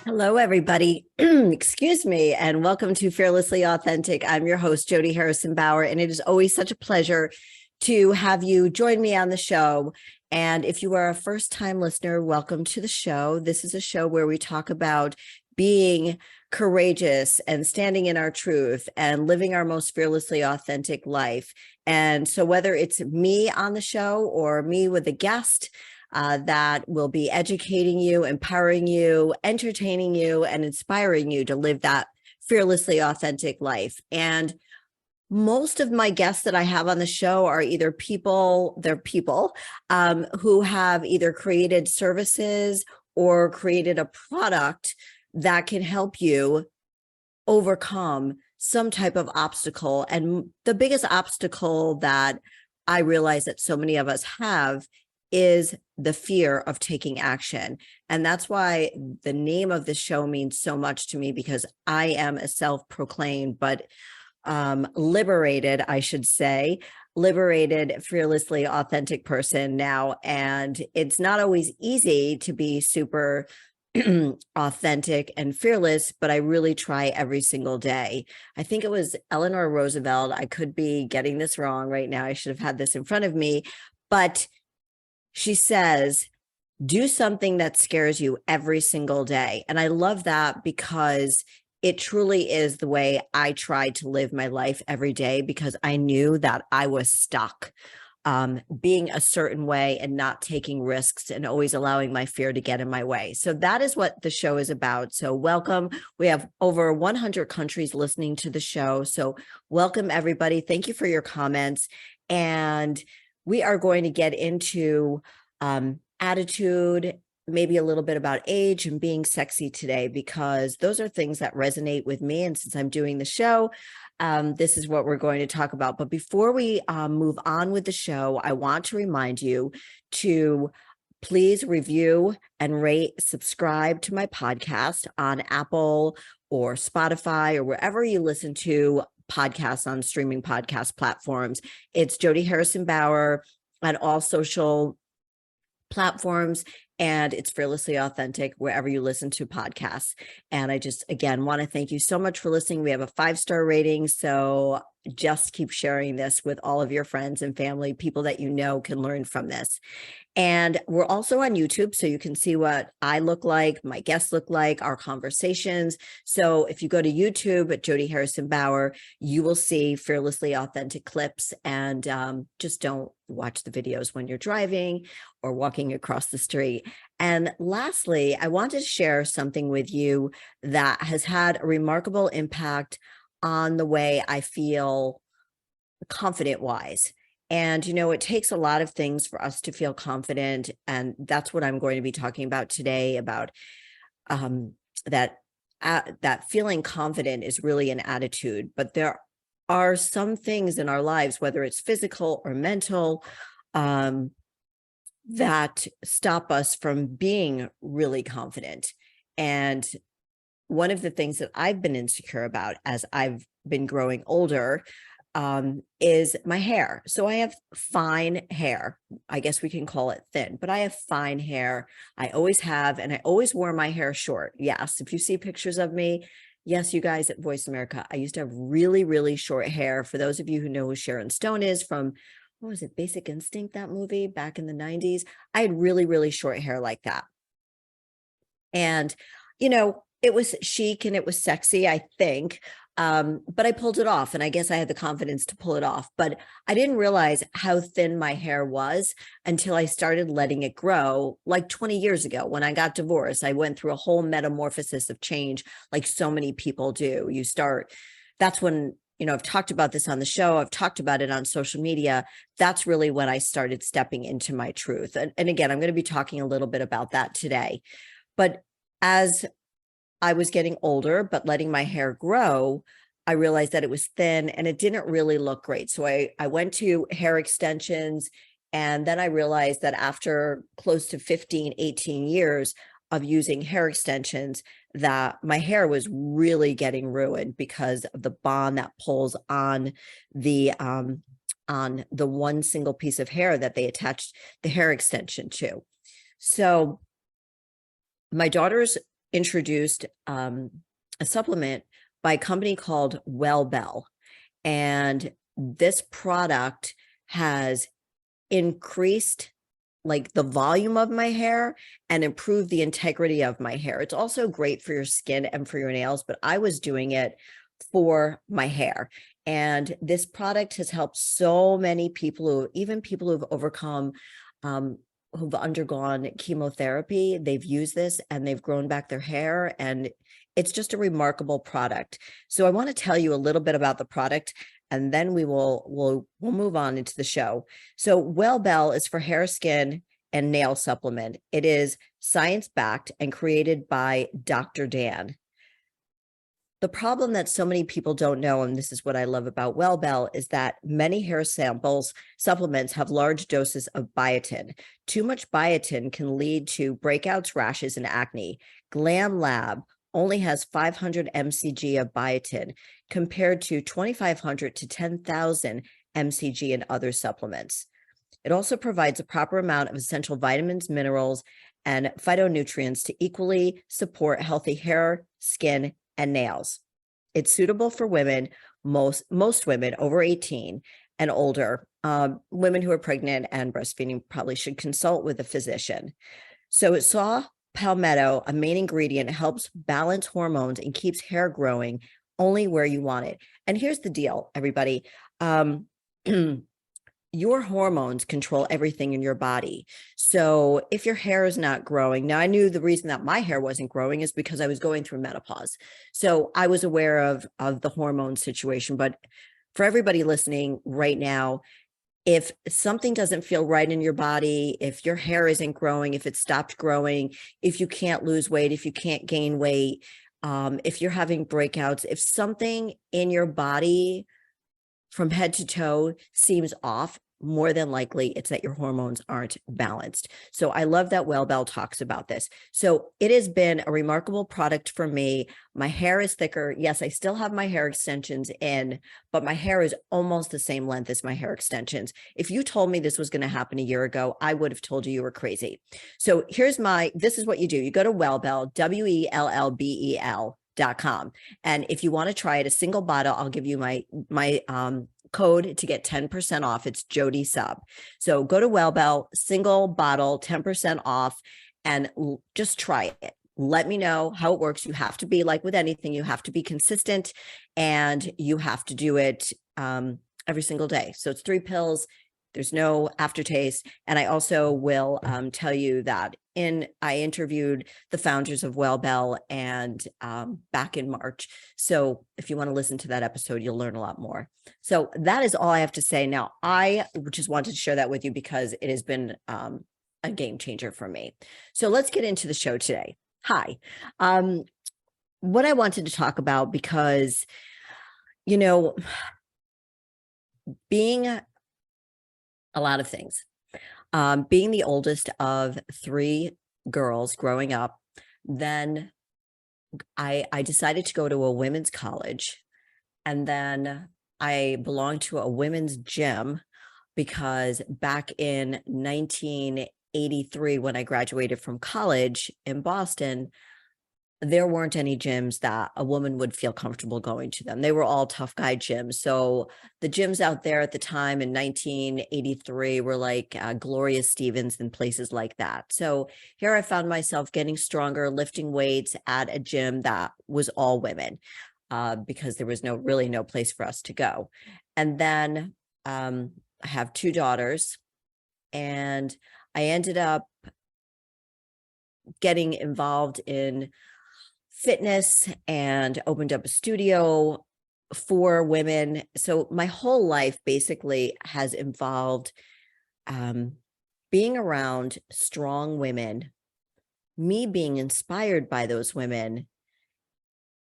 Hello, everybody. Excuse me, and welcome to Fearlessly Authentic. I'm your host, Jody Harrison Bauer, and it is always such a pleasure to have you join me on the show. And if you are a first-time listener, welcome to the show. This is a show where we talk about being courageous and standing in our truth and living our most fearlessly authentic life. And so whether it's me on the show or me with a guest, that will be educating you, empowering you, entertaining you, and inspiring you to live that fearlessly authentic life. And most of my guests that I have on the show are either they're people who have either created services or created a product that can help you overcome some type of obstacle. And the biggest obstacle that I realize that so many of us have is the fear of taking action. And that's why the name of the show means so much to me, because I am a self-proclaimed, but liberated, I should say, liberated, fearlessly authentic person now. And it's not always easy to be super authentic and fearless, but I really try every single day. I think it was Eleanor Roosevelt. I could be getting this wrong right now. I should have had this in front of me, but she says, do something that scares you every single day. And I love that because it truly is the way I tried to live my life every day, because I knew that I was stuck being a certain way and not taking risks and always allowing my fear to get in my way. So that is what the show is about. So welcome. We have over 100 countries listening to the show. So welcome, everybody. Thank you for your comments. And we are going to get into attitude, maybe a little bit about age and being sexy today, because those are things that resonate with me. And since I'm doing the show, this is what we're going to talk about. But before we move on with the show, I want to remind you to please review and rate, subscribe to my podcast on Apple or Spotify or wherever you listen to podcasts on streaming podcast platforms. It's Jody Harrison Bauer on all social platforms, and it's Fearlessly Authentic wherever you listen to podcasts. And I just, again, want to thank you so much for listening. We have a 5-star rating, so just keep sharing this with all of your friends and family, people that you know can learn from this. And we're also on YouTube, so you can see what I look like, my guests look like, our conversations. So if you go to YouTube at Jody Harrison Bauer, you will see Fearlessly Authentic clips. And just don't watch the videos when you're driving or walking across the street. And lastly, I wanted to share something with you that has had a remarkable impact on the way I feel confident-wise. And, you know, it takes a lot of things for us to feel confident. And that's what I'm going to be talking about today, about that feeling confident is really an attitude. But there are some things in our lives, whether it's physical or mental, that stop us from being really confident. And one of the things that I've been insecure about as I've been growing older is my hair. So I have fine hair. I guess we can call it thin, but I have fine hair. I always have, and I always wore my hair short. Yes, if you see pictures of me, yes, you guys at Voice America, I used to have really, really short hair. For those of you who know who Sharon Stone is from, what was it, Basic Instinct, that movie back in the 90s, I had really, really short hair like that. And, you know, it was chic and it was sexy, I think. But I pulled it off, and I guess I had the confidence to pull it off. But I didn't realize how thin my hair was until I started letting it grow like 20 years ago. When I got divorced, I went through a whole metamorphosis of change, like so many people do. That's when, you know, I've talked about this on the show. I've talked about it on social media. That's really when I started stepping into my truth. And again, I'm going to be talking a little bit about that today. But as I was getting older, but letting my hair grow, I realized that it was thin and it didn't really look great. So I went to hair extensions. And then I realized that after close to 15, 18 years of using hair extensions, that my hair was really getting ruined because of the bond that pulls on the one single piece of hair that they attached the hair extension to. So my daughters introduced a supplement by a company called WellBell. And this product has increased like the volume of my hair and improved the integrity of my hair. It's also great for your skin and for your nails, but I was doing it for my hair. And this product has helped so many people, even people who've overcome, who've undergone chemotherapy. They've used this and they've grown back their hair, and it's just a remarkable product. So I want to tell you a little bit about the product, and then we'll move on into the show. So WellBell is for hair, skin, and nail supplement. It is science-backed and created by Dr. Dan. The problem that so many people don't know, and this is what I love about WellBell, is that many hair supplements have large doses of biotin. Too much biotin can lead to breakouts, rashes, and acne. Glam Lab only has 500 mcg of biotin compared to 2,500 to 10,000 mcg in other supplements. It also provides a proper amount of essential vitamins, minerals, and phytonutrients to equally support healthy hair, skin, and nails. It's suitable for women, most women over 18 and older. Women who are pregnant and breastfeeding probably should consult with a physician. So saw palmetto, a main ingredient, helps balance hormones and keeps hair growing only where you want it. And here's the deal, everybody. Your hormones control everything in your body. So if your hair is not growing, now I knew the reason that my hair wasn't growing is because I was going through menopause. So I was aware of the hormone situation. But for everybody listening right now, if something doesn't feel right in your body, if your hair isn't growing, if it stopped growing, if you can't lose weight, if you can't gain weight, if you're having breakouts, if something in your body from head to toe seems off, more than likely it's that your hormones aren't balanced. So I love that WellBell talks about this. So it has been a remarkable product for me. My hair is thicker. Yes, I still have my hair extensions in, but my hair is almost the same length as my hair extensions. If you told me this was going to happen a year ago, I would have told you were crazy. So this is what you do. You go to WellBell, WELLBEL.com. And if you want to try it, a single bottle, I'll give you my code to get 10% off. It's Jody Sub. So go to WellBell, single bottle, 10% off, and just try it. Let me know how it works. You have to be, like with anything, you have to be consistent, and you have to do it every single day. So it's 3 pills. There's no aftertaste. And I also will tell you that I interviewed the founders of WellBell and back in March. So if you want to listen to that episode, you'll learn a lot more. So that is all I have to say. Now, I just wanted to share that with you because it has been a game changer for me. So let's get into the show today. Hi. What I wanted to talk about, because, being a lot of things. Being the oldest of 3 girls growing up, then I decided to go to a women's college, and then I belonged to a women's gym because back in 1983, when I graduated from college in Boston, there weren't any gyms that a woman would feel comfortable going to them. They were all tough guy gyms. So the gyms out there at the time in 1983 were like Gloria Stevens and places like that. So here I found myself getting stronger, lifting weights at a gym that was all women because there was really no place for us to go. And then I have 2 daughters, and I ended up getting involved in fitness and opened up a studio for women. So my whole life basically has involved being around strong women, me being inspired by those women,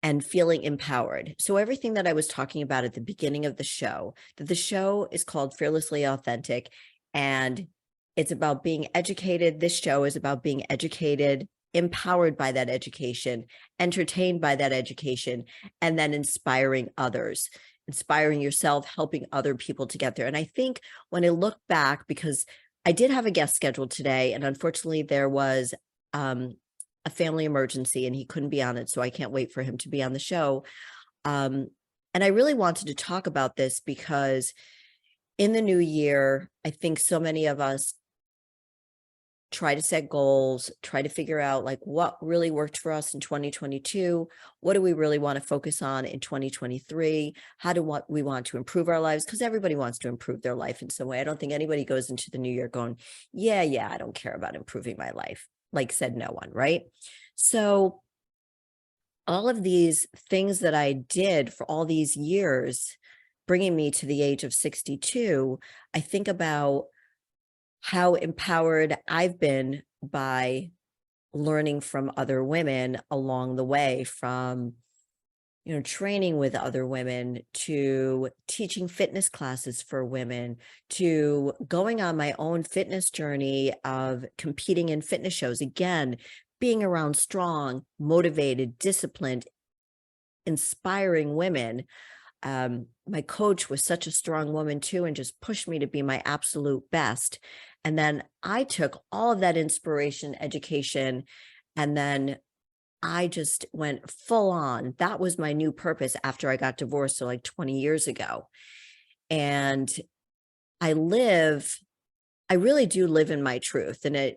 and feeling empowered. So everything that I was talking about at the beginning of the show, that the show is called Fearlessly Authentic, and it's about being educated. This show is about being educated, empowered by that education, entertained by that education, and then inspiring others, inspiring yourself, helping other people to get there. And I think when I look back, because I did have a guest scheduled today, and unfortunately there was a family emergency and he couldn't be on it. So I can't wait for him to be on the show. And I really wanted to talk about this because in the new year, I think so many of us try to set goals, try to figure out like what really worked for us in 2022. What do we really want to focus on in 2023? How do we want to improve our lives? Because everybody wants to improve their life in some way. I don't think anybody goes into the new year going, yeah, I don't care about improving my life. Like said no one, right? So all of these things that I did for all these years, bringing me to the age of 62, I think about how empowered I've been by learning from other women along the way, from training with other women, to teaching fitness classes for women, to going on my own fitness journey of competing in fitness shows. Again, being around strong, motivated, disciplined, inspiring women. My coach was such a strong woman too, and just pushed me to be my absolute best. And then I took all of that inspiration, education, and then I just went full on. That was my new purpose after I got divorced, so like 20 years ago. And I really do live in my truth. And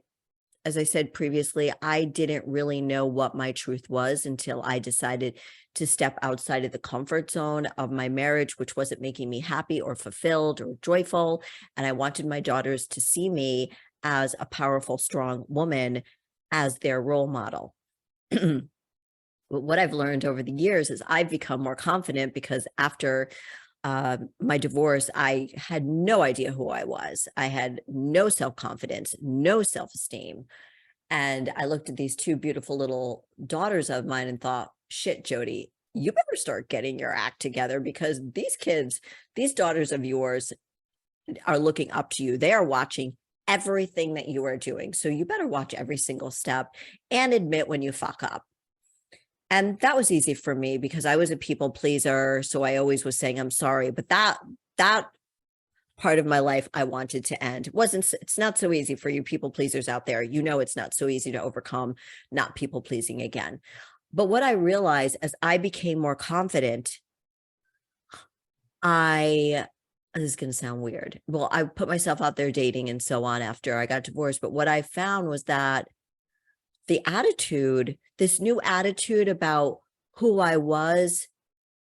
as I said previously, I didn't really know what my truth was until I decided to step outside of the comfort zone of my marriage, which wasn't making me happy or fulfilled or joyful. And I wanted my daughters to see me as a powerful, strong woman, as their role model. But what I've learned over the years is I've become more confident, because after my divorce, I had no idea who I was. I had no self-confidence, no self-esteem. And I looked at these two beautiful little daughters of mine and thought, shit, Jody, you better start getting your act together, because these kids, these daughters of yours are looking up to you. They are watching everything that you are doing. So you better watch every single step and admit when you fuck up. And that was easy for me because I was a people pleaser. So I always was saying, I'm sorry. But that part of my life I wanted to end. It's not so easy for you people pleasers out there. It's not so easy to overcome not people pleasing again. But what I realized as I became more confident, this is going to sound weird. Well, I put myself out there dating and so on after I got divorced. But what I found was that the attitude, this new attitude about who I was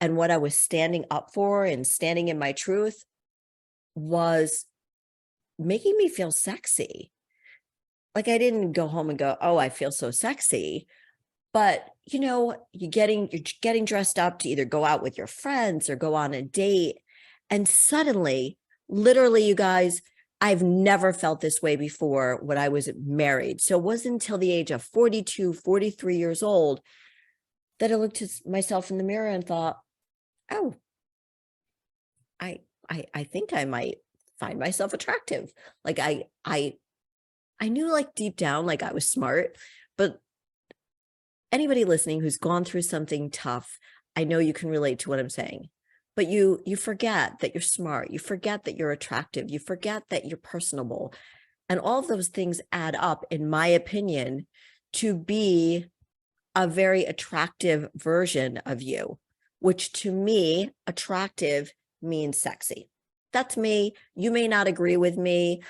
and what I was standing up for and standing in my truth, was making me feel sexy. Like I didn't go home and go, oh, I feel so sexy. But, you're getting dressed up to either go out with your friends or go on a date. And suddenly, literally, you guys, I've never felt this way before when I was married. So it wasn't until the age of 42, 43 years old that I looked at myself in the mirror and thought, oh, I think I might find myself attractive. Like I knew like deep down, like I was smart, but anybody listening who's gone through something tough, I know you can relate to what I'm saying. But you forget that you're smart. You forget that you're attractive. You forget that you're personable. And all of those things add up, in my opinion, to be a very attractive version of you, which to me, attractive means sexy. That's me. You may not agree with me.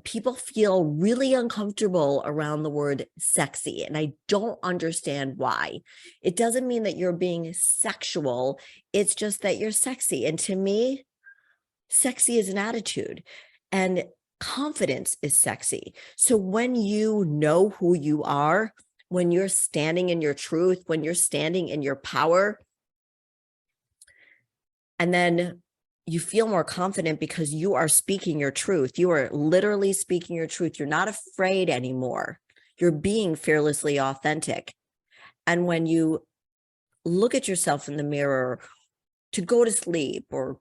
People feel really uncomfortable around the word sexy, and I don't understand why. It doesn't mean that you're being sexual. It's just that you're sexy. And to me, sexy is an attitude, and confidence is sexy. So when you know who you are, when you're standing in your truth, when you're standing in your power, and then you feel more confident because you are speaking your truth. You are literally speaking your truth. You're not afraid anymore. You're being fearlessly authentic. And when you look at yourself in the mirror to go to sleep, or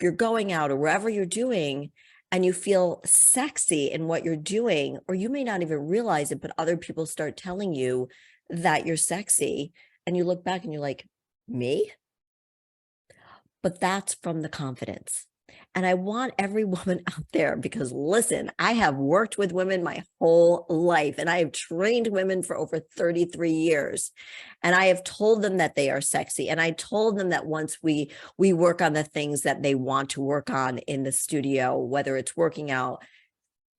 you're going out, or wherever you're doing, and you feel sexy in what you're doing, or you may not even realize it, but other people start telling you that you're sexy, and you look back and you're like, me? But that's from the confidence. And I want every woman out there, because listen, I have worked with women my whole life, and I have trained women for over 33 years. And I have told them that they are sexy. And I told them that once we work on the things that they want to work on in the studio, whether it's working out,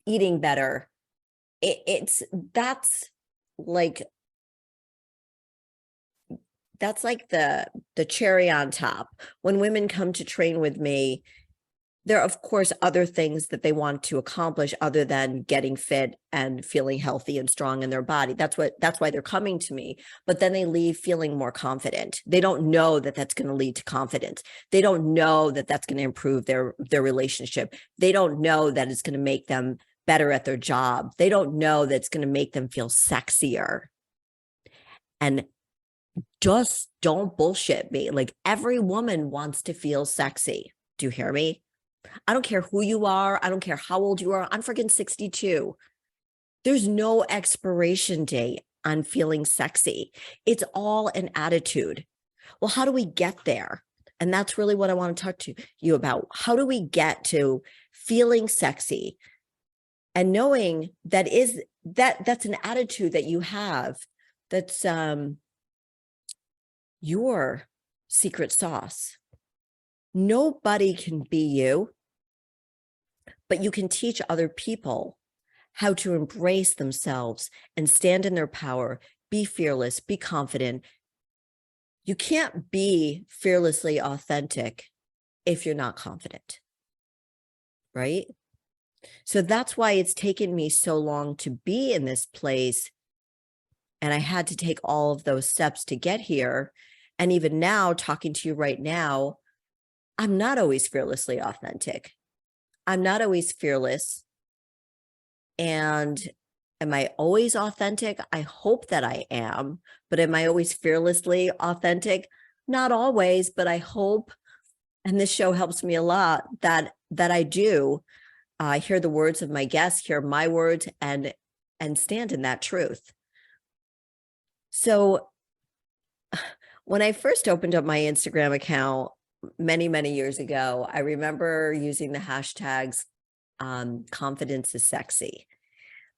eating better, that's like the cherry on top. When women come to train with me, there are, of course, other things that they want to accomplish other than getting fit and feeling healthy and strong in their body. That's why they're coming to me. But then they leave feeling more confident. They don't know that that's going to lead to confidence. They don't know that that's going to improve their relationship. They don't know that it's going to make them better at their job. They don't know that it's going to make them feel sexier. And just don't bullshit me. Like, every woman wants to feel sexy. Do you hear me? I don't care who you are. I don't care how old you are. I'm freaking 62. There's no expiration date on feeling sexy. It's all an attitude. Well, how do we get there? And that's really what I want to talk to you about. How do we get to feeling sexy and knowing that's an attitude that you have, that's your secret sauce. Nobody can be you, but you can teach other people how to embrace themselves and stand in their power, be fearless, be confident. You can't be fearlessly authentic if you're not confident, right? So that's why it's taken me so long to be in this place. And I had to take all of those steps to get here. And even now, talking to you right now, I'm not always fearlessly authentic. I'm not always fearless. And am I always authentic? I hope that I am. But am I always fearlessly authentic? Not always, but I hope, and this show helps me a lot, that I do hear the words of my guests, hear my words, and stand in that truth. So when I first opened up my Instagram account many, many years ago, I remember using the hashtags confidence is sexy,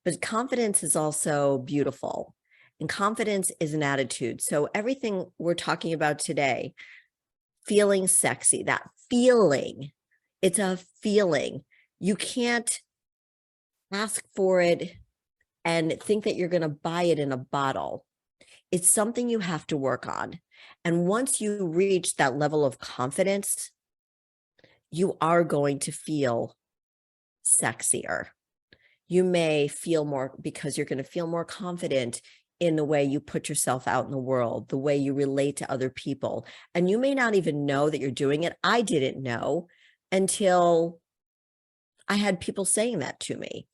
but confidence is also beautiful, and confidence is an attitude. So everything we're talking about today, feeling sexy, that feeling, it's a feeling. You can't ask for it and think that you're going to buy it in a bottle. It's something you have to work on. And once you reach that level of confidence, you are going to feel sexier. You may feel more, because you're going to feel more confident in the way you put yourself out in the world, the way you relate to other people. And you may not even know that you're doing it. I didn't know until I had people saying that to me.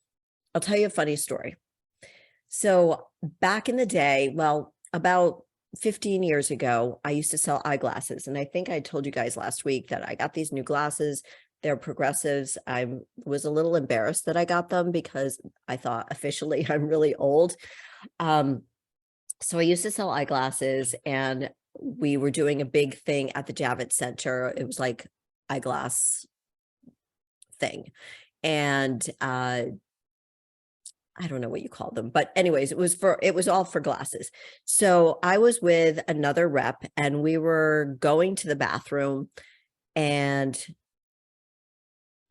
I'll tell you a funny story. So back in the day, well, about 15 years ago, I used to sell eyeglasses. And I think I told you guys last week that I got these new glasses. They're progressives. I was a little embarrassed that I got them because I thought officially I'm really old. So I used to sell eyeglasses, and we were doing a big thing at the Javits Center. It was like eyeglass thing. And I don't know what you call them, but anyways, it was all for glasses. So I was with another rep, and we were going to the bathroom, and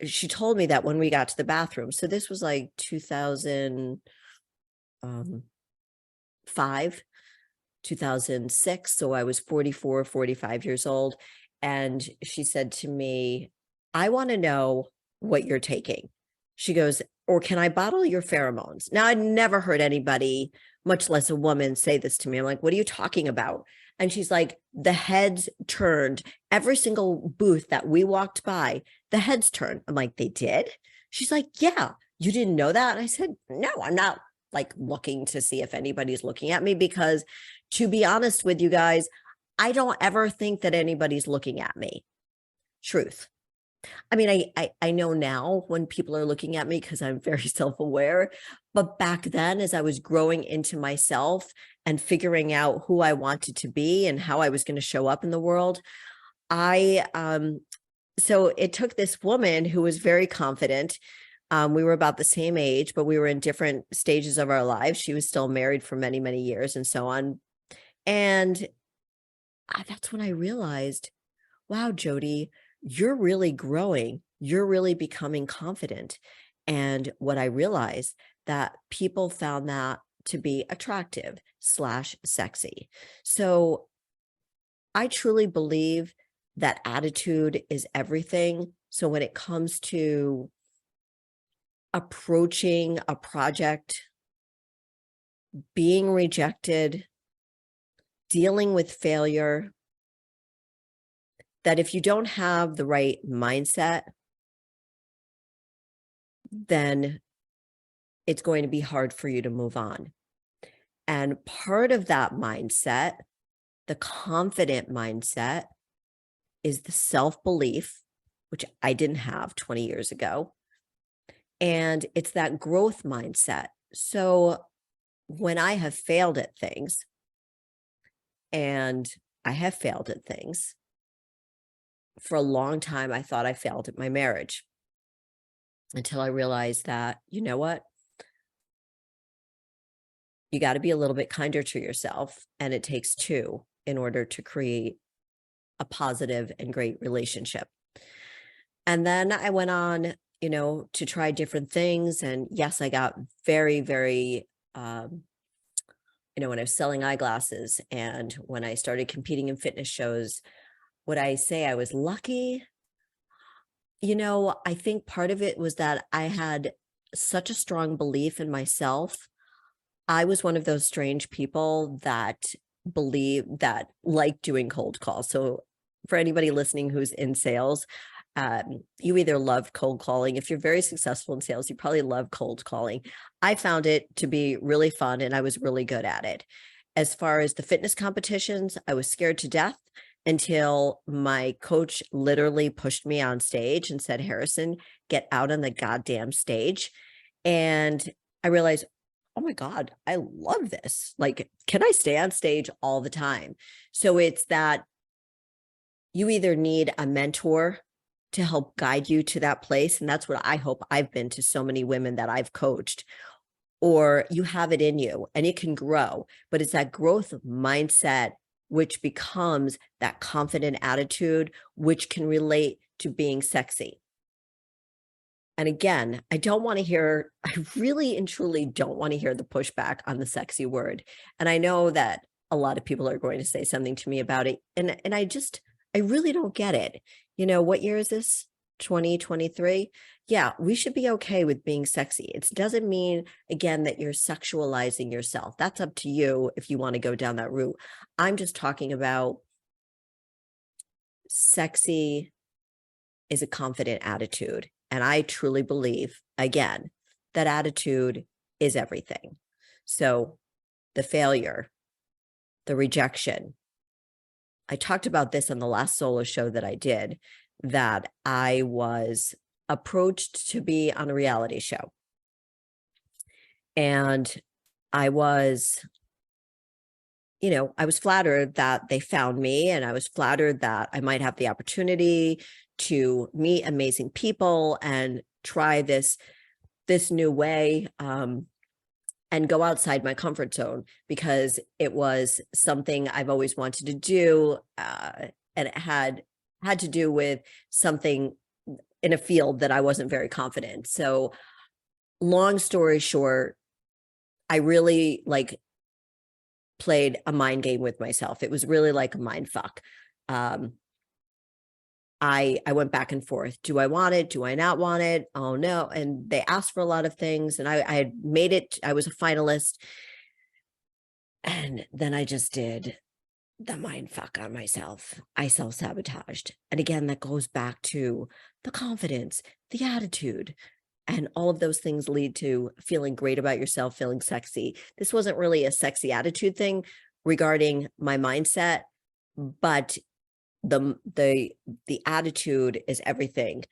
she told me that when we got to the bathroom, so this was like 2005, 2006. So I was 44, 45 years old. And she said to me, I want to know what you're taking. She goes, or can I bottle your pheromones? Now, I'd never heard anybody, much less a woman, say this to me. I'm like, what are you talking about? And she's like, the heads turned. Every single booth that we walked by, the heads turned. I'm like, they did? She's like, yeah, you didn't know that? And I said, no, I'm not like looking to see if anybody's looking at me, because to be honest with you guys, I don't ever think that anybody's looking at me. Truth. I mean, I know now when people are looking at me because I'm very self-aware, but back then, as I was growing into myself and figuring out who I wanted to be and how I was going to show up in the world, I so it took this woman who was very confident. We were about the same age, but we were in different stages of our lives. She was still married for many, many years and so on. And that's when I realized, wow, Jody, you're really growing. You're really becoming confident. And what I realized that people found that to be attractive / sexy. So I truly believe that attitude is everything. So when it comes to approaching a project, being rejected, dealing with failure, that if you don't have the right mindset, then it's going to be hard for you to move on. And part of that mindset, the confident mindset, is the self-belief, which I didn't have 20 years ago. And it's that growth mindset. So when I have failed at things, and I have failed at things, for a long time, I thought I failed at my marriage until I realized that, you know what? You got to be a little bit kinder to yourself, and it takes two in order to create a positive and great relationship. And then I went on, to try different things. And yes, I got very, very, when I was selling eyeglasses and when I started competing in fitness shows, would I say I was lucky? I think part of it was that I had such a strong belief in myself. I was one of those strange people that like doing cold calls. So for anybody listening who's in sales, you either love cold calling. If you're very successful in sales, you probably love cold calling. I found it to be really fun and I was really good at it. As far as the fitness competitions, I was scared to death until my coach literally pushed me on stage and said, Harrison, get out on the goddamn stage. And I realized, oh my God, I love this. Like, can I stay on stage all the time? So it's that you either need a mentor to help guide you to that place. And that's what I hope I've been to so many women that I've coached, or you have it in you and it can grow, but it's that growth mindset, which becomes that confident attitude, which can relate to being sexy. And again, I really and truly don't want to hear the pushback on the sexy word. And I know that a lot of people are going to say something to me about it. And I really don't get it. What year is this? 2023? Yeah, we should be okay with being sexy. It doesn't mean, again, that you're sexualizing yourself. That's up to you if you want to go down that route. I'm just talking about sexy is a confident attitude. And I truly believe, again, that attitude is everything. So the failure, the rejection. I talked about this on the last solo show that I did, that I was approached to be on a reality show. And I was flattered that they found me, and I was flattered that I might have the opportunity to meet amazing people and try this new way, and go outside my comfort zone, because it was something I've always wanted to do. And it had to do with something in a field that I wasn't very confident. So long story short, I really played a mind game with myself. It was really like a mind fuck. I went back and forth. Do I want it? Do I not want it? Oh no. And they asked for a lot of things, and I had made it. I was a finalist. And then I just did the mind fuck on myself. I self-sabotaged. And again, that goes back to the confidence, the attitude, and all of those things lead to feeling great about yourself, feeling sexy. This wasn't really a sexy attitude thing regarding my mindset, but the attitude is everything.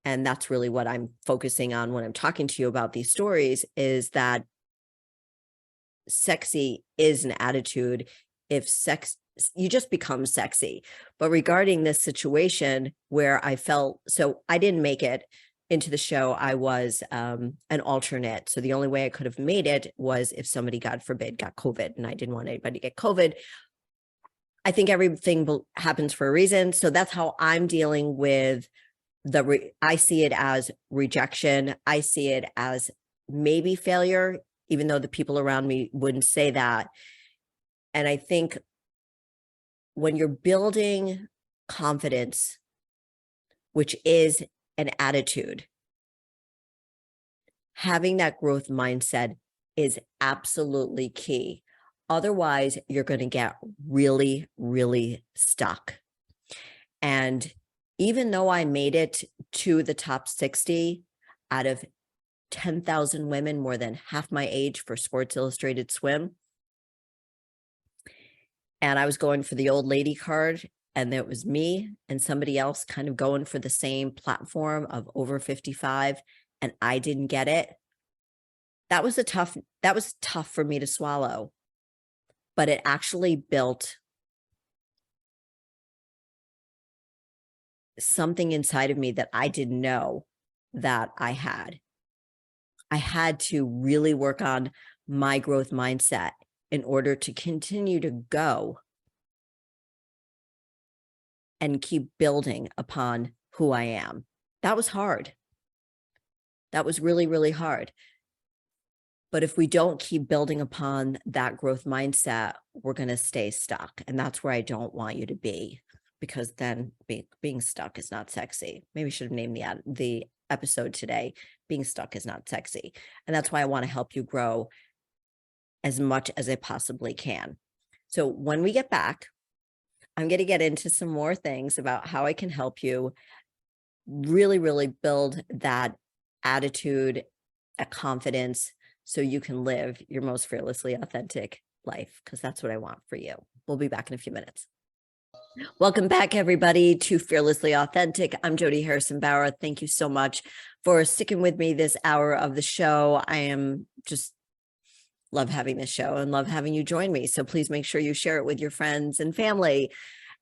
And that's really what I'm focusing on when I'm talking to you about these stories, is that sexy is an attitude. If you just become sexy. But regarding this situation where I felt, so I didn't make it into the show. I was an alternate. So the only way I could have made it was if somebody, God forbid, got COVID, and I didn't want anybody to get COVID. I think everything happens for a reason. So that's how I'm dealing with I see it as rejection. I see it as maybe failure, even though the people around me wouldn't say that. And I think when you're building confidence, which is an attitude, having that growth mindset is absolutely key. Otherwise, you're going to get really, really stuck. And even though I made it to the top 60 out of 10,000 women, more than half my age for Sports Illustrated Swim, and I was going for the old lady card, and there was me and somebody else kind of going for the same platform of over 55, and I didn't get it. That was tough for me to swallow, but it actually built something inside of me that I didn't know that I had. I had to really work on my growth mindset in order to continue to go and keep building upon who I am. That was hard. That was really, really hard. But if we don't keep building upon that growth mindset, we're going to stay stuck. And that's where I don't want you to be, because then being stuck is not sexy. Maybe I should have named the episode today, Being Stuck is Not Sexy. And that's why I want to help you grow as much as I possibly can. So when we get back, I'm going to get into some more things about how I can help you really, really build that attitude, a confidence, so you can live your most fearlessly authentic life, because that's what I want for you. We'll be back in a few minutes. Welcome back, everybody, to Fearlessly Authentic. I'm Jody Harrison Bauer. Thank you so much for sticking with me this hour of the show. I am just love having this show and love having you join me. So please make sure you share it with your friends and family,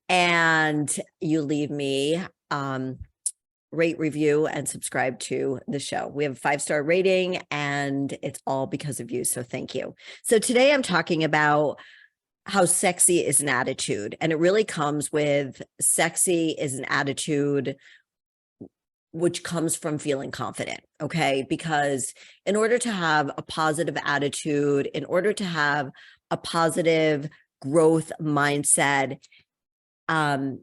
and you leave me rate, review, and subscribe to the show. We have a 5-star rating, and it's all because of you. So thank you. So today I'm talking about how sexy is an attitude, and it really comes with sexy is an attitude which comes from feeling confident. Okay. Because in order to have a positive attitude, in order to have a positive growth mindset, in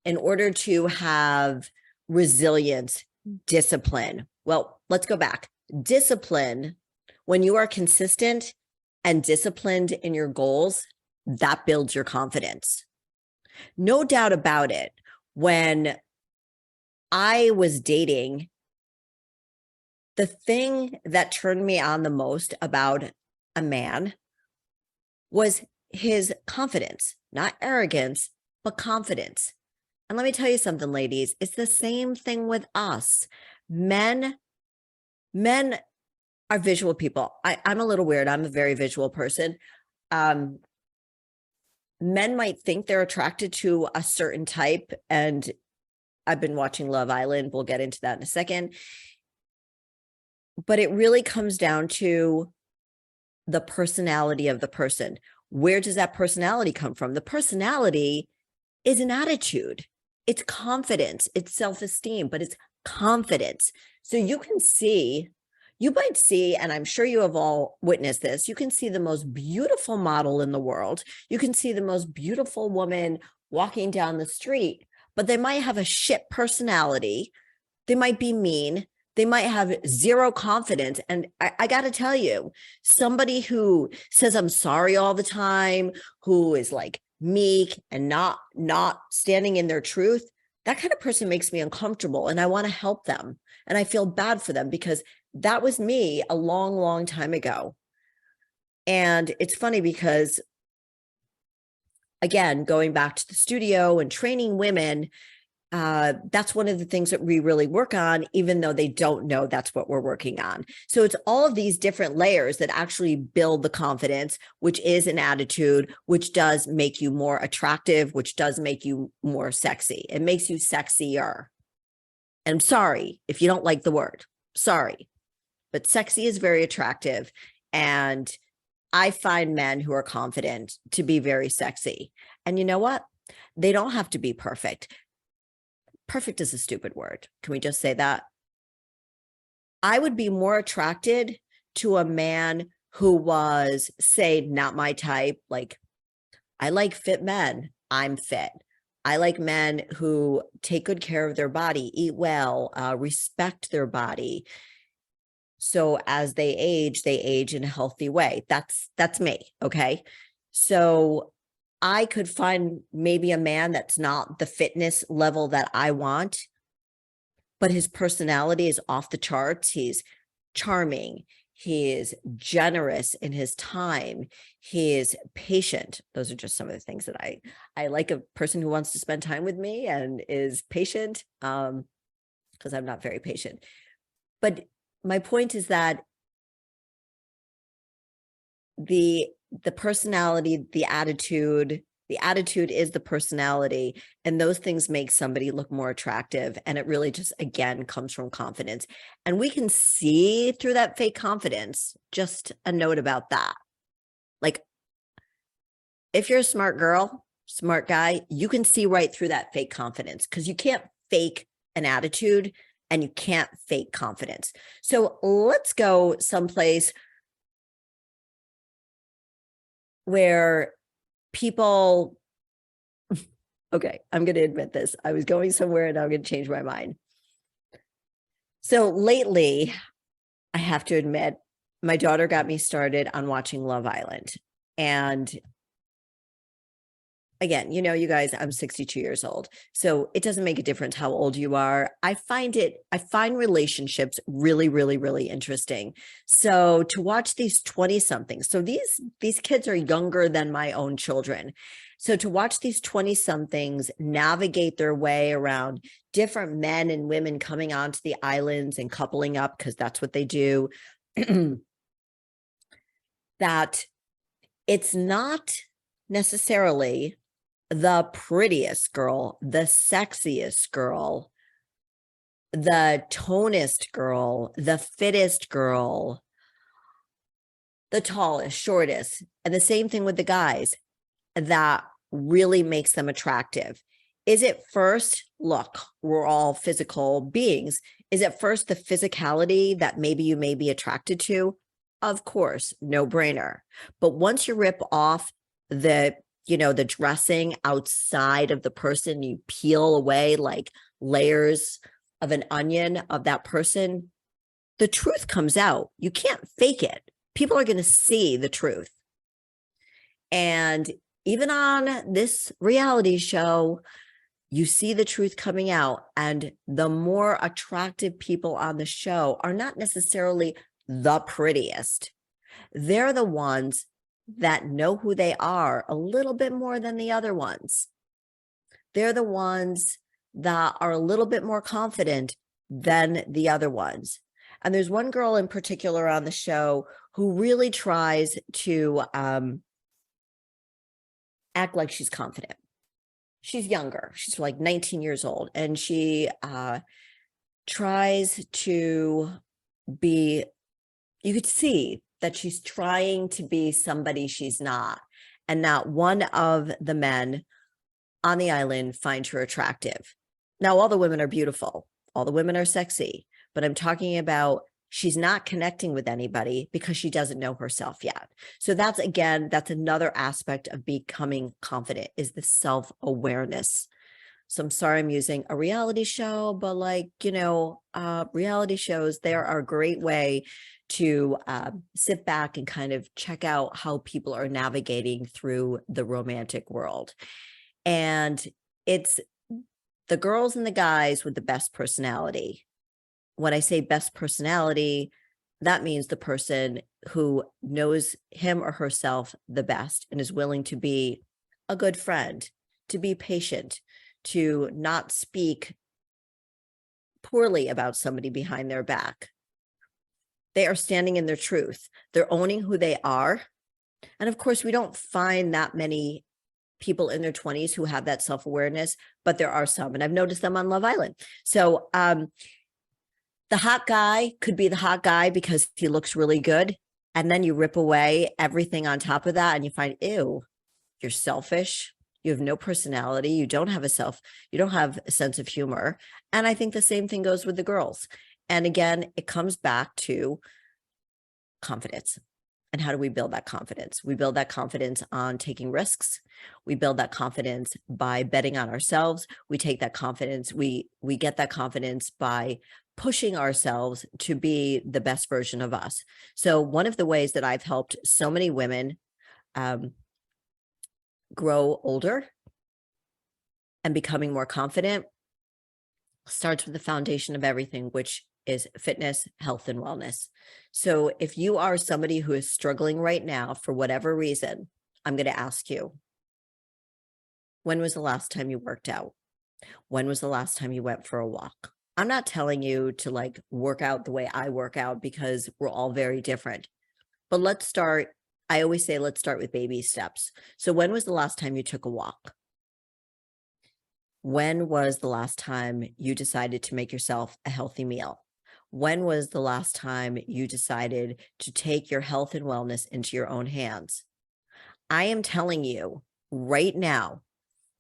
order to have resilience, discipline. Well, let's go back. Discipline, when you are consistent and disciplined in your goals, that builds your confidence. No doubt about it. When I was dating, the thing that turned me on the most about a man was his confidence, not arrogance, but confidence. And let me tell you something, ladies, it's the same thing with us. Men are visual people. I'm a little weird. I'm a very visual person. Men might think they're attracted to a certain type, and I've been watching Love Island. We'll get into that in a second. But it really comes down to the personality of the person. Where does that personality come from? The personality is an attitude. It's confidence. It's self-esteem, but it's confidence. So you might see, and I'm sure you have all witnessed this, you can see the most beautiful model in the world. You can see the most beautiful woman walking down the street, but they might have a shit personality. They might be mean. They might have zero confidence. And I got to tell you, somebody who says, I'm sorry all the time, who is like meek and not standing in their truth, that kind of person makes me uncomfortable, and I want to help them. And I feel bad for them, because that was me a long, long time ago. And it's funny because, again, going back to the studio and training women, that's one of the things that we really work on, even though they don't know that's what we're working on. So it's all of these different layers that actually build the confidence, which is an attitude, which does make you more attractive, which does make you more sexy. It makes you sexier. And I'm sorry if you don't like the word, sorry, but sexy is very attractive. And I find men who are confident to be very sexy. And you know what? They don't have to be perfect. Perfect is a stupid word. Can we just say that? I would be more attracted to a man who was, say, not my type. Like, I like fit men. I'm fit. I like men who take good care of their body, eat well, respect their body. So as they age in a healthy way. That's me. Okay. So I could find maybe a man that's not the fitness level that I want, but his personality is off the charts. He's charming. He is generous in his time. He is patient. Those are just some of the things that I like. A person who wants to spend time with me and is patient, because I'm not very patient. But my point is that the personality, the attitude is the personality, and those things make somebody look more attractive. And it really just, again, comes from confidence. And we can see through that fake confidence. Just a note about that. Like, if you're a smart girl, smart guy, you can see right through that fake confidence, because you can't fake an attitude and you can't fake confidence. So let's go someplace where people, okay, I'm going to admit this. I was going somewhere and I'm going to change my mind. So lately, I have to admit, my daughter got me started on watching Love Island. And again, you know, you guys, I'm 62 years old. So it doesn't make a difference how old you are. I find relationships really, really, really interesting. So to watch these 20 somethings, so these kids are younger than my own children. So to watch these 20 somethings navigate their way around different men and women coming onto the islands and coupling up, because that's what they do, that it's not necessarily the prettiest girl, the sexiest girl, the tonest girl, the fittest girl, the tallest, shortest, and the same thing with the guys, that really makes them attractive. Is it first, look, we're all physical beings. Is it first the physicality that maybe you may be attracted to? Of course, no brainer. But once you rip off the dressing outside of the person, you peel away like layers of an onion of that person, the truth comes out. You can't fake it. People are going to see the truth. And even on this reality show, you see the truth coming out. And the more attractive people on the show are not necessarily the prettiest. They're the ones that know who they are a little bit more than the other ones. They're the ones that are a little bit more confident than the other ones. And there's one girl in particular on the show who really tries to act like she's confident. She's younger. She's like 19 years old. And she tries to be, you could see that she's trying to be somebody she's not. And not one of the men on the island finds her attractive. Now, all the women are beautiful. All the women are sexy. But I'm talking about she's not connecting with anybody because she doesn't know herself yet. So that's another aspect of becoming confident, is the self-awareness. So I'm sorry I'm using a reality show, but reality shows, they are a great way to sit back and kind of check out how people are navigating through the romantic world. And it's the girls and the guys with the best personality. When I say best personality, that means the person who knows him or herself the best and is willing to be a good friend, to be patient, to not speak poorly about somebody behind their back. They are standing in their truth. They're owning who they are. And of course, we don't find that many people in their 20s who have that self-awareness, but there are some, and I've noticed them on Love Island. So the hot guy could be the hot guy because he looks really good. And then you rip away everything on top of that and you find, ew, you're selfish. You have no personality. You don't have a sense of humor. And I think the same thing goes with the girls. And again, it comes back to confidence. And how do we build that confidence? We build that confidence on taking risks. We build that confidence by betting on ourselves. We take that confidence. We get that confidence by pushing ourselves to be the best version of us. So one of the ways that I've helped so many women grow older and becoming more confident starts with the foundation of everything, which is fitness, health, and wellness. So if you are somebody who is struggling right now for whatever reason, I'm going to ask you, when was the last time you worked out? When was the last time you went for a walk? I'm not telling you to like work out the way I work out because we're all very different. But let's start. I always say, let's start with baby steps. So when was the last time you took a walk? When was the last time you decided to make yourself a healthy meal? When was the last time you decided to take your health and wellness into your own hands? I am telling you right now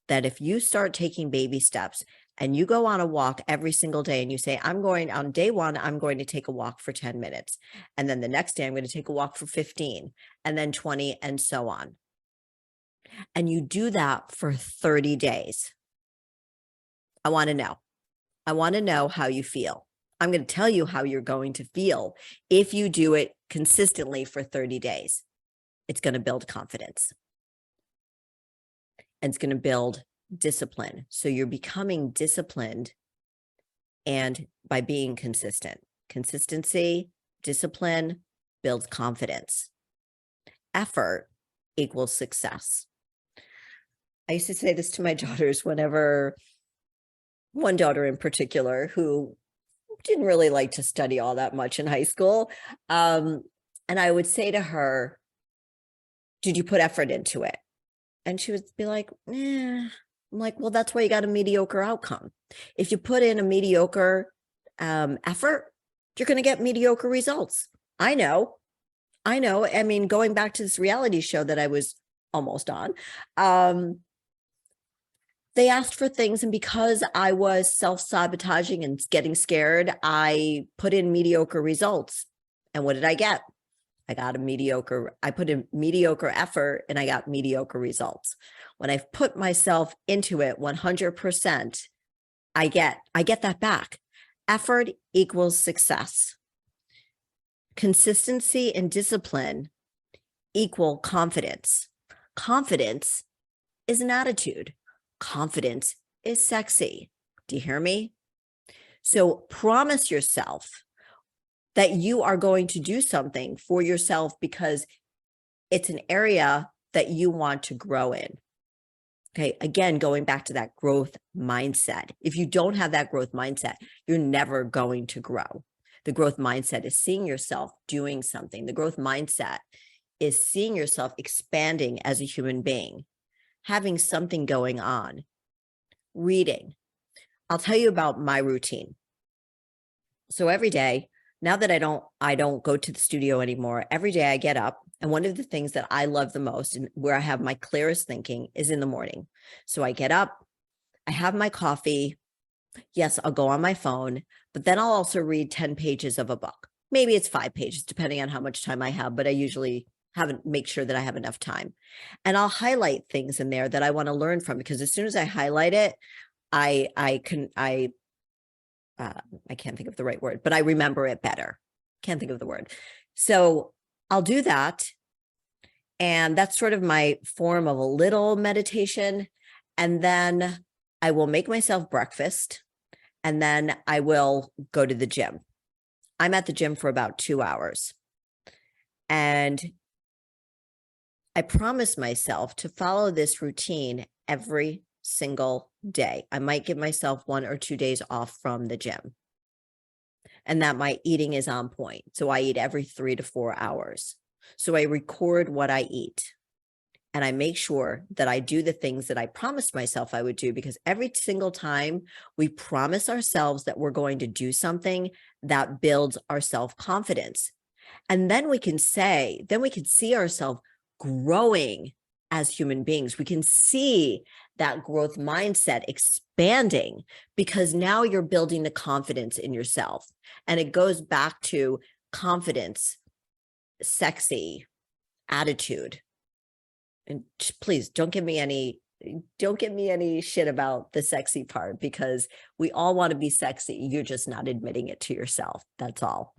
that if you start taking baby steps and you go on a walk every single day and you say, on day one, I'm going to take a walk for 10 minutes. And then the next day I'm going to take a walk for 15 and then 20 and so on. And you do that for 30 days. I want to know. I want to know how you feel. I'm going to tell you how you're going to feel if you do it consistently for 30 days. It's going to build confidence. And it's going to build discipline. So you're becoming disciplined and by being consistent. Consistency, discipline builds confidence. Effort equals success. I used to say this to my daughters whenever, one daughter in particular who didn't really like to study all that much in high school. And I would say to her, did you put effort into it? And she would be like, I'm like, well, that's why you got a mediocre outcome. If you put in a mediocre effort, you're going to get mediocre results. I know. I mean, going back to this reality show that I was almost on, they asked for things. And because I was self-sabotaging and getting scared, I put in mediocre results. And what did I get? I put in mediocre effort and I got mediocre results. When I've put myself into it 100%, I get that back. Effort equals success. Consistency and discipline equal confidence. Confidence is an attitude. Confidence is sexy. Do you hear me? So promise yourself that you are going to do something for yourself because it's an area that you want to grow in. Okay, again, going back to that growth mindset. If you don't have that growth mindset, you're never going to grow. The growth mindset is seeing yourself doing something. The growth mindset is seeing yourself expanding as a human being, having something going on, reading. I'll tell you about my routine. So every day, now that I don't go to the studio anymore, every day I get up. And one of the things that I love the most and where I have my clearest thinking is in the morning. So I get up, I have my coffee. Yes, I'll go on my phone, but then I'll also read 10 pages of a book. Maybe it's 5 pages, depending on how much time I have, but I usually make sure that I have enough time. And I'll highlight things in there that I want to learn from, because as soon as I highlight it, I can't think of the right word, but I remember it better. Can't think of the word. So I'll do that. And that's sort of my form of a little meditation. And then I will make myself breakfast. And then I will go to the gym. I'm at the gym for about 2 hours. And I promise myself to follow this routine every single day. I might give myself 1 or 2 days off from the gym, and that my eating is on point. So I eat every 3 to 4 hours. So I record what I eat, and I make sure that I do the things that I promised myself I would do, because every single time we promise ourselves that we're going to do something, that builds our self-confidence. And then we can see ourselves growing as human beings. We can see that growth mindset expanding, because now you're building the confidence in yourself. And it goes back to confidence, sexy, attitude. And please don't give me any shit about the sexy part, because we all want to be sexy. You're just not admitting it to yourself. That's all.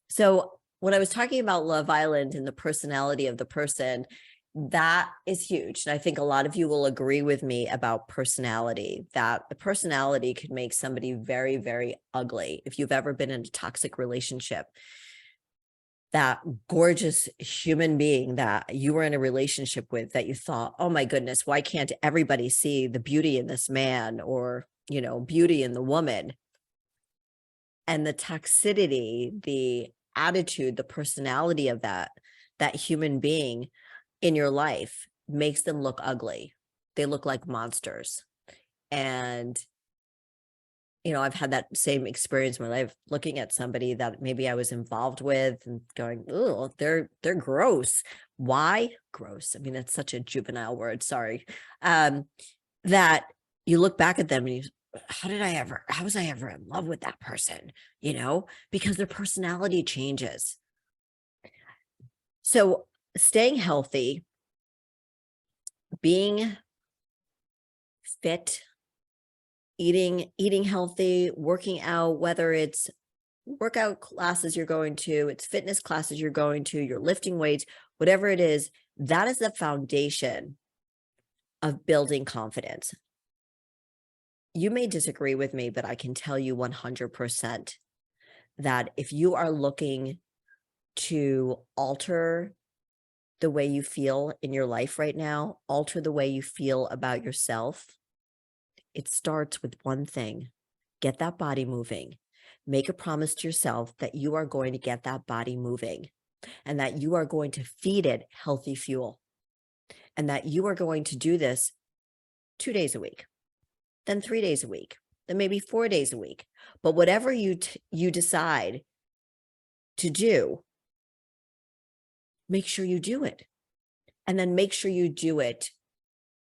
So when I was talking about Love Island and the personality of the person, that is huge. And I think a lot of you will agree with me about personality, that the personality could make somebody very, very ugly. If you've ever been in a toxic relationship, that gorgeous human being that you were in a relationship with, that you thought, oh my goodness, why can't everybody see the beauty in this man, or, beauty in the woman? And the toxicity, the attitude, the personality of that human being in your life makes them look ugly. They look like monsters. And I've had that same experience in my life, looking at somebody that maybe I was involved with and going, oh, they're gross. Why gross? I mean, it's such a juvenile word. Sorry. That you look back at them and how was I ever in love with that person? Because their personality changes. So staying healthy, being fit, eating healthy, working out, whether it's workout classes you're going to, it's fitness classes you're going to, you're lifting weights, whatever it is, that is the foundation of building confidence. You may disagree with me, but I can tell you 100% that if you are looking to alter the way you feel in your life right now, alter the way you feel about yourself, it starts with one thing: get that body moving. Make a promise to yourself that you are going to get that body moving, and that you are going to feed it healthy fuel, and that you are going to do this 2 days a week, then 3 days a week, then maybe 4 days a week. But whatever you decide to do, make sure you do it. And then make sure you do it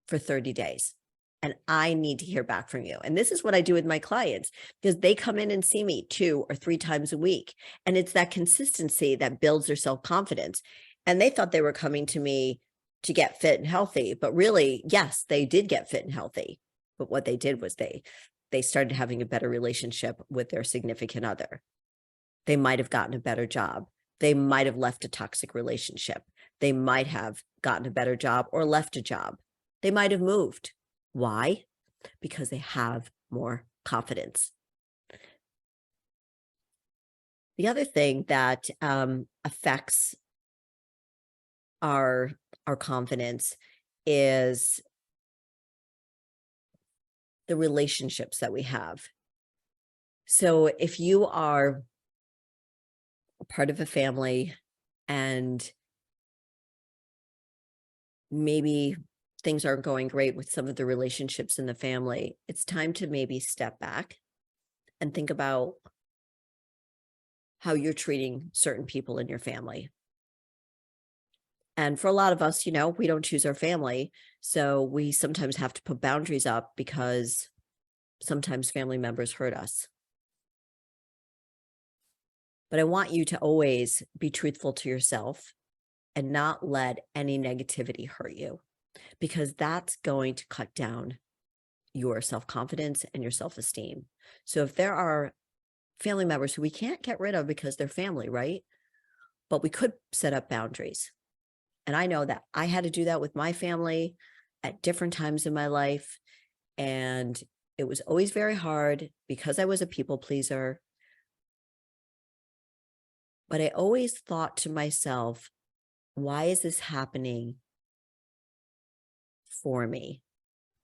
for 30 days. And I need to hear back from you. And this is what I do with my clients, because they come in and see me 2 or 3 times a week. And it's that consistency that builds their self-confidence. And they thought they were coming to me to get fit and healthy, but really, yes, they did get fit and healthy. But what they did was they started having a better relationship with their significant other. They might have gotten a better job. They might have left a toxic relationship. They might have gotten a better job or left a job. They might have moved. Why? Because they have more confidence. The other thing that affects our confidence is the relationships that we have. So if you are a part of a family and maybe things aren't going great with some of the relationships in the family, it's time to maybe step back and think about how you're treating certain people in your family. And for a lot of us, we don't choose our family. So we sometimes have to put boundaries up because sometimes family members hurt us. But I want you to always be truthful to yourself and not let any negativity hurt you, because that's going to cut down your self-confidence and your self-esteem. So if there are family members who we can't get rid of because they're family, right? But we could set up boundaries. And I know that I had to do that with my family at different times in my life. And it was always very hard because I was a people pleaser. But I always thought to myself, why is this happening for me?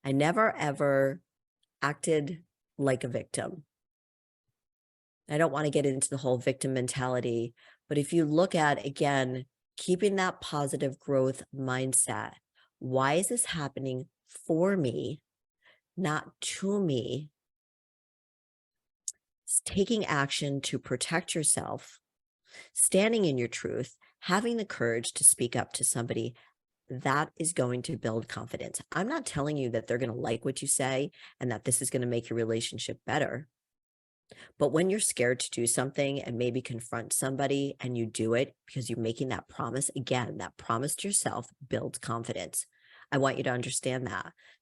I never, ever acted like a victim. I don't want to get into the whole victim mentality, but if you look at, again, keeping that positive growth mindset, why is this happening for me, not to me? It's taking action to protect yourself, standing in your truth, having the courage to speak up to somebody, that is going to build confidence. I'm not telling you that they're going to like what you say and that this is going to make your relationship better. But when you're scared to do something and maybe confront somebody and you do it because you're making that promise, again, that promise to yourself builds confidence. I want you to understand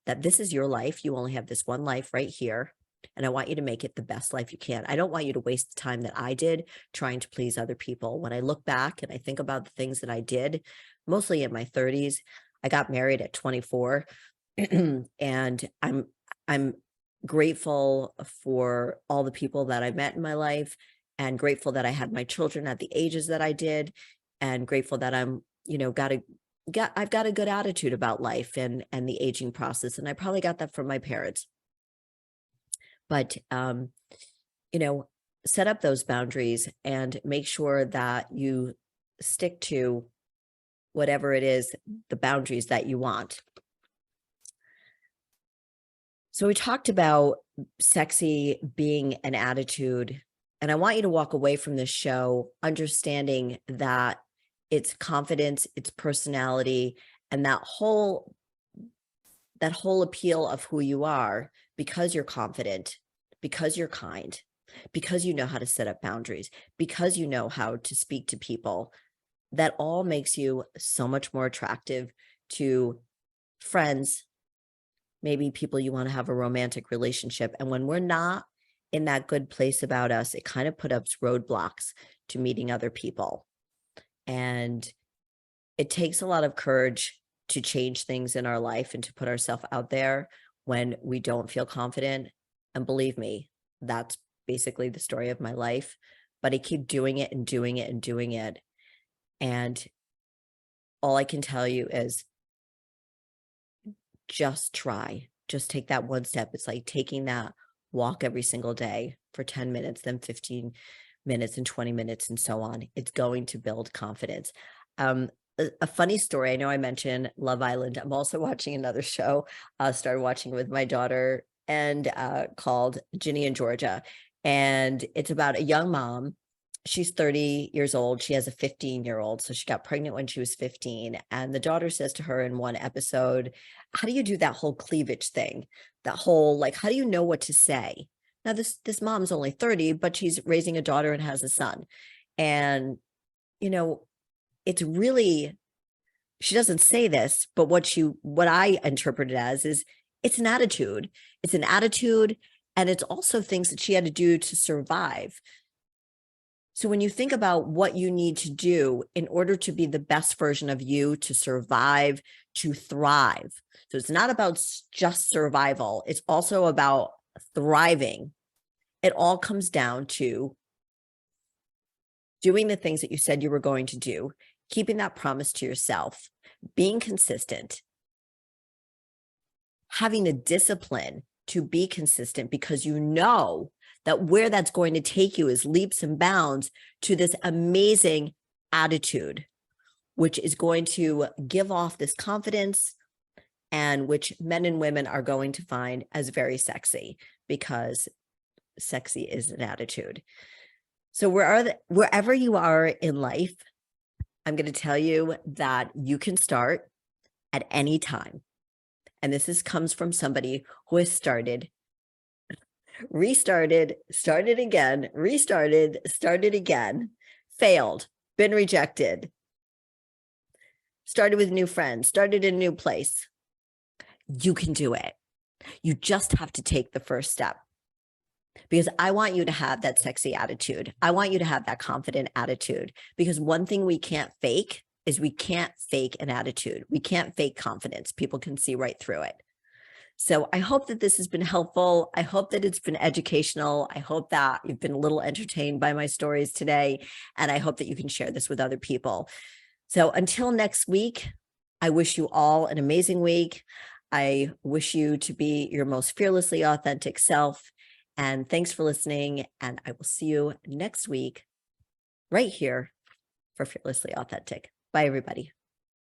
that this is your life. You only have this one life right here. And I want you to make it the best life you can. I don't want you to waste the time that I did trying to please other people. When I look back and I think about the things that I did, mostly in my 30s, I got married at 24 and I'm grateful for all the people that I met in my life, and grateful that I had my children at the ages that I did, and grateful that I'm, I've got a good attitude about life and the aging process. And I probably got that from my parents. But, set up those boundaries and make sure that you stick to whatever it is, the boundaries that you want. So we talked about sexy being an attitude, and I want you to walk away from this show understanding that it's confidence, it's personality, and that whole appeal of who you are, because you're confident, because you're kind, because you know how to set up boundaries, because you know how to speak to people, that all makes you so much more attractive to friends, maybe people you want to have a romantic relationship. And when we're not in that good place about us, it kind of puts up roadblocks to meeting other people. And it takes a lot of courage to change things in our life and to put ourselves out there when we don't feel confident. And believe me, that's basically the story of my life. But I keep doing it and doing it and doing it. And all I can tell you is just try. Just take that one step. It's like taking that walk every single day for 10 minutes, then 15 minutes and 20 minutes and so on. It's going to build confidence. A funny story, I know I mentioned Love Island. I'm also watching another show, started watching with my daughter, and called Ginny and Georgia. And it's about a young mom. She's 30 years old. She has a 15-year-old. So she got pregnant when she was 15. And the daughter says to her in one episode, how do you do that whole cleavage thing? That whole, like, how do you know what to say? Now, this mom's only 30, but she's raising a daughter and has a son. And, it's really, she doesn't say this, but what I interpret it as is it's an attitude. It's an attitude. And it's also things that she had to do to survive. So when you think about what you need to do in order to be the best version of you, to survive, to thrive. So it's not about just survival. It's also about thriving. It all comes down to doing the things that you said you were going to do, keeping that promise to yourself, being consistent, having the discipline to be consistent, because you know that where that's going to take you is leaps and bounds to this amazing attitude, which is going to give off this confidence, and which men and women are going to find as very sexy, because sexy is an attitude. So wherever you are in life, I'm going to tell you that you can start at any time. And this comes from somebody who has started, restarted, started again, restarted, started again, failed, been rejected, started with new friends, started in a new place. You can do it. You just have to take the first step, because I want you to have that sexy attitude. I want you to have that confident attitude, because one thing we can't fake is we can't fake an attitude. We can't fake confidence. People can see right through it. So I hope that this has been helpful. I hope that it's been educational. I hope that you've been a little entertained by my stories today. And I hope that you can share this with other people. So until next week, I wish you all an amazing week. I wish you to be your most fearlessly authentic self. And thanks for listening. And I will see you next week right here for Fearlessly Authentic. Bye, everybody.